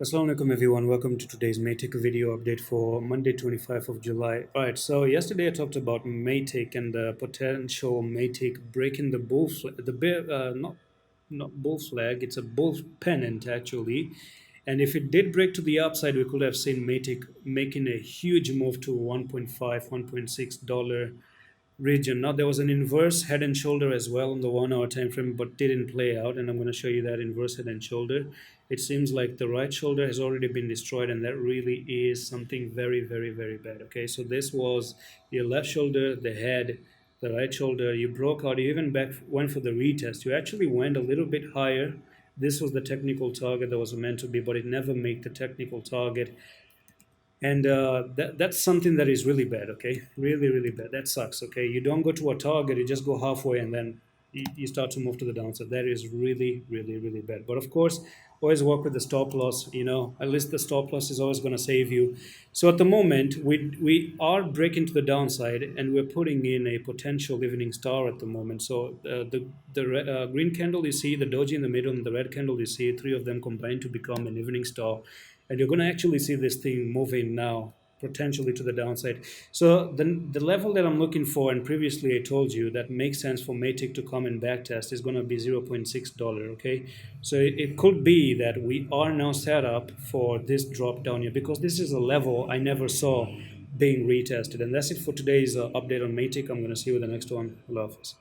Assalamu alaikum everyone, welcome to today's Matic video update for Monday 25th of July. Alright, so yesterday I talked about Matic and the potential Matic breaking the bull flag, not bull flag, it's a bull pennant actually. And if it did break to the upside, we could have seen Matic making a huge move to 1.5, $1.6 region. Now there was an inverse head and shoulder as well on the 1 hour time frame, but didn't play out. And I'm going to show you that inverse head and shoulder. It seems like the right shoulder has already been destroyed, and that really is something very, very, very bad. Okay, so this was your left shoulder, the head, the right shoulder. You broke out. You even went for the retest. You actually went a little bit higher. This was the technical target that was meant to be, but it never made the technical target. And that's something that is really bad. Okay, really, really bad. That sucks. Okay, you don't go to a target, you just go halfway, and then you start to move to the downside. That is really, really, really bad. But of course, always work with the stop loss. At least the stop loss is always going to save you. So at the moment, we are breaking to the downside, and we're putting in a potential evening star at the moment. So the green candle you see, the doji in the middle, and the red candle you see, three of them combined to become an evening star, and you're going to actually see this thing moving now potentially to the downside. So the level that I'm looking for, and previously I told you that makes sense for Matic to come and backtest, is going to be $0.6. Okay, so it could be that we are now set up for this drop down here, because this is a level I never saw being retested. And that's it for today's update on Matic. I'm going to see you with the next one. Allah Hafiz.